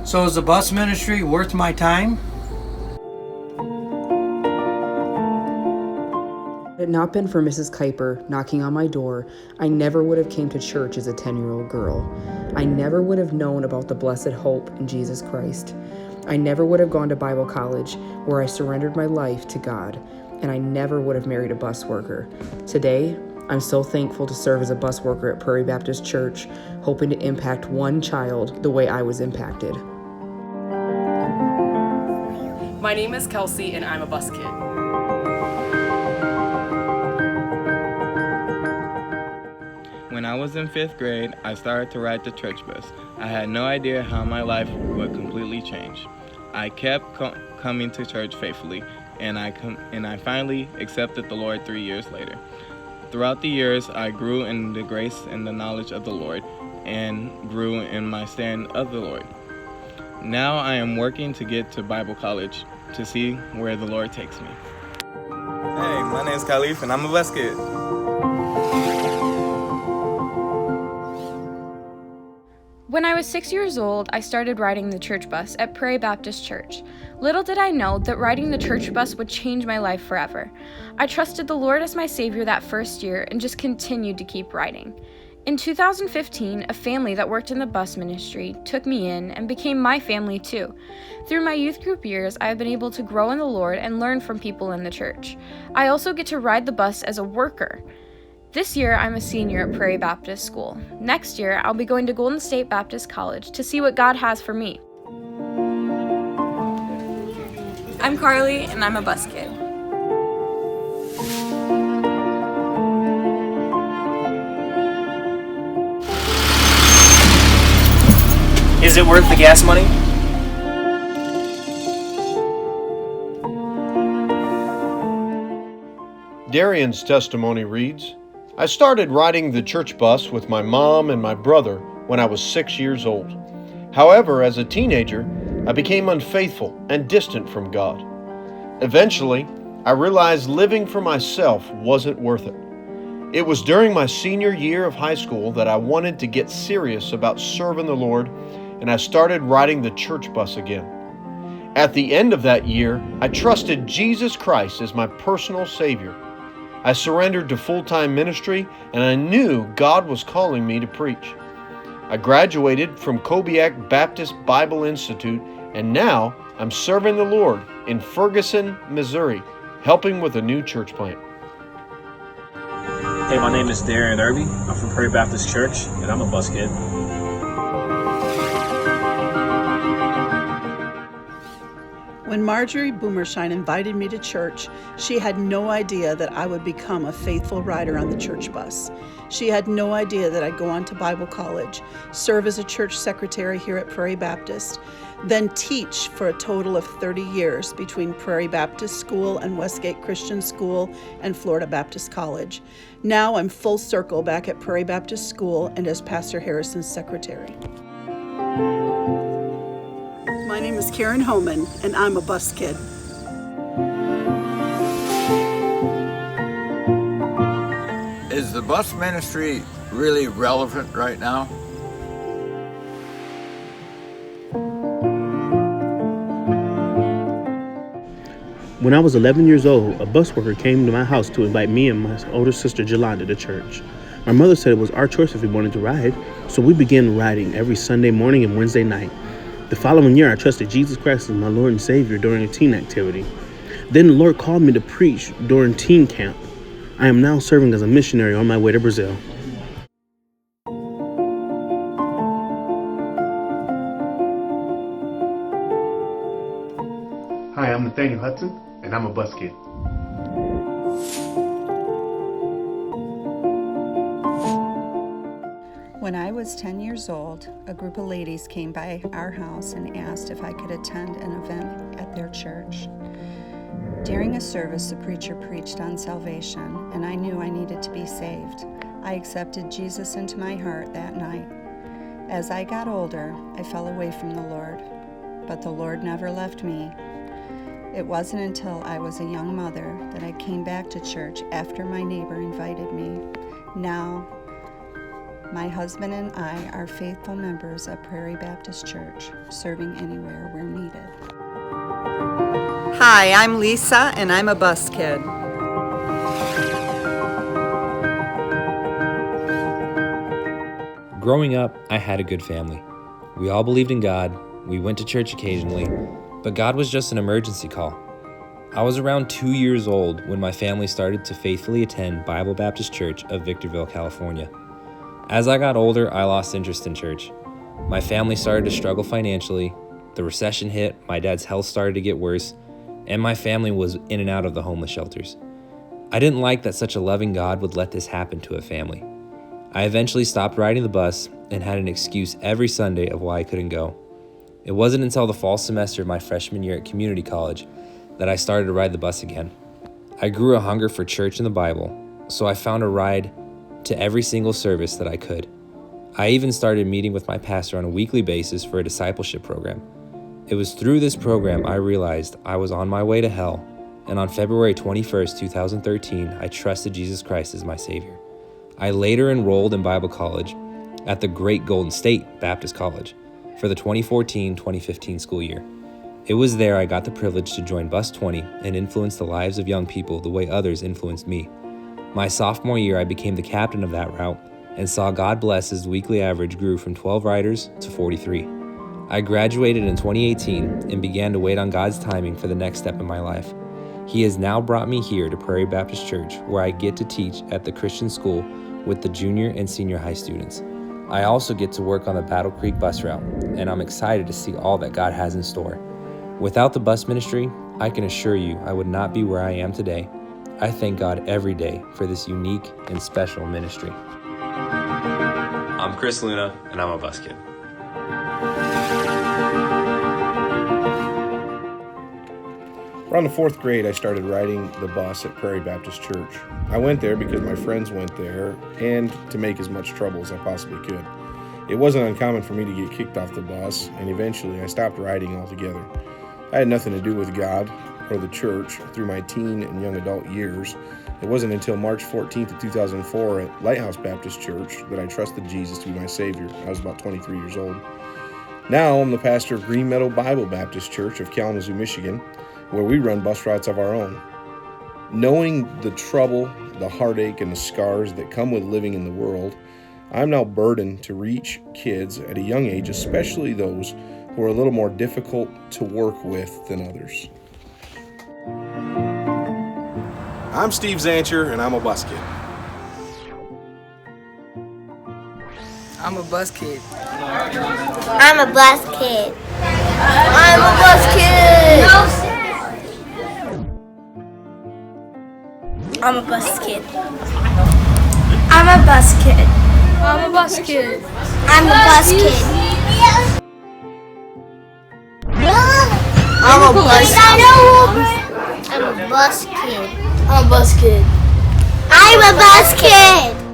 So is the bus ministry worth my time? Had it not been for Mrs. Kuiper knocking on my door, I never would have came to church as a 10-year-old girl. I never would have known about the blessed hope in Jesus Christ. I never would have gone to Bible college where I surrendered my life to God, and I never would have married a bus worker. Today, I'm so thankful to serve as a bus worker at Prairie Baptist Church, hoping to impact one child the way I was impacted. My name is Kelsey and I'm a bus kid. When I was in 5th grade, I started to ride the church bus. I had no idea how my life would completely change. I kept coming to church faithfully, and I finally accepted the Lord 3 years later. Throughout the years, I grew in the grace and the knowledge of the Lord, and grew in my stand of the Lord. Now I am working to get to Bible college to see where the Lord takes me. Hey, my name is Khalif, and I'm a bus kid. When I was 6 years old, I started riding the church bus at Prairie Baptist Church. Little did I know that riding the church bus would change my life forever. I trusted the Lord as my Savior that first year and just continued to keep riding. In 2015, a family that worked in the bus ministry took me in and became my family too. Through my youth group years, I have been able to grow in the Lord and learn from people in the church. I also get to ride the bus as a worker. This year, I'm a senior at Prairie Baptist School. Next year, I'll be going to Golden State Baptist College to see what God has for me. I'm Carly, and I'm a bus kid. Is it worth the gas money? Darian's testimony reads, I started riding the church bus with my mom and my brother when I was 6 years old. However, as a teenager, I became unfaithful and distant from God. Eventually, I realized living for myself wasn't worth it. It was during my senior year of high school that I wanted to get serious about serving the Lord, and I started riding the church bus again. At the end of that year, I trusted Jesus Christ as my personal Savior. I surrendered to full-time ministry, and I knew God was calling me to preach. I graduated from Kobiak Baptist Bible Institute, and now I'm serving the Lord in Ferguson, Missouri, helping with a new church plant. Hey, my name is Darian Irby. I'm from Prairie Baptist Church, and I'm a bus kid. When Marjorie Boomershine invited me to church, she had no idea that I would become a faithful rider on the church bus. She had no idea that I'd go on to Bible college, serve as a church secretary here at Prairie Baptist, then teach for a total of 30 years between Prairie Baptist School and Westgate Christian School and Florida Baptist College. Now I'm full circle back at Prairie Baptist School and as Pastor Harrison's secretary. My name is Karen Homan, and I'm a bus kid. Is the bus ministry really relevant right now? When I was 11 years old, a bus worker came to my house to invite me and my older sister Jolanda to church. My mother said it was our choice if we wanted to ride, so we began riding every Sunday morning and Wednesday night. The following year, I trusted Jesus Christ as my Lord and Savior during a teen activity. Then the Lord called me to preach during teen camp. I am now serving as a missionary on my way to Brazil. Hi, I'm Nathaniel Hudson, and I'm a bus kid. When I was 10 years old, a group of ladies came by our house and asked if I could attend an event at their church. During a service, the preacher preached on salvation, and I knew I needed to be saved. I accepted Jesus into my heart that night. As I got older, I fell away from the Lord, but the Lord never left me. It wasn't until I was a young mother that I came back to church after my neighbor invited me. Now, My husband and I are faithful members of Prairie Baptist Church, serving anywhere we're needed. Hi, I'm Lisa, and I'm a bus kid. Growing up, I had a good family. We all believed in God, we went to church occasionally, but God was just an emergency call. I was around 2 years old when my family started to faithfully attend Bible Baptist Church of Victorville, California. As I got older, I lost interest in church. My family started to struggle financially, the recession hit, my dad's health started to get worse, and my family was in and out of the homeless shelters. I didn't like that such a loving God would let this happen to a family. I eventually stopped riding the bus and had an excuse every Sunday of why I couldn't go. It wasn't until the fall semester of my freshman year at community college that I started to ride the bus again. I grew a hunger for church and the Bible, so I found a ride to every single service that I could. I even started meeting with my pastor on a weekly basis for a discipleship program. It was through this program I realized I was on my way to hell, and on February 21st, 2013, I trusted Jesus Christ as my Savior. I later enrolled in Bible college at the Great Golden State Baptist College for the 2014-2015 school year. It was there I got the privilege to join Bus 20 and influence the lives of young people the way others influenced me. My sophomore year, I became the captain of that route and saw God bless as the weekly average grew from 12 riders to 43. I graduated in 2018 and began to wait on God's timing for the next step in my life. He has now brought me here to Prairie Baptist Church, where I get to teach at the Christian school with the junior and senior high students. I also get to work on the Battle Creek bus route, and I'm excited to see all that God has in store. Without the bus ministry, I can assure you I would not be where I am today. I thank God every day for this unique and special ministry. I'm Chris Luna, and I'm a bus kid. Around the 4th grade, I started riding the bus at Prairie Baptist Church. I went there because my friends went there and to make as much trouble as I possibly could. It wasn't uncommon for me to get kicked off the bus, and eventually I stopped riding altogether. I had nothing to do with God or the church through my teen and young adult years. It wasn't until March 14th of 2004 at Lighthouse Baptist Church that I trusted Jesus to be my Savior. I was about 23 years old. Now I'm the pastor of Green Meadow Bible Baptist Church of Kalamazoo, Michigan, where we run bus routes of our own. Knowing the trouble, the heartache, and the scars that come with living in the world, I'm now burdened to reach kids at a young age, especially those who are a little more difficult to work with than others. I'm Steve Zancher, and I'm a bus kid. I'm a bus kid. I'm a bus kid. I'm a bus kid. I'm a bus kid. I'm a bus kid. I'm a bus kid. I'm a bus kid. I'm a bus kid. I'm a bus kid. I'm a bus kid. I'm a bus kid.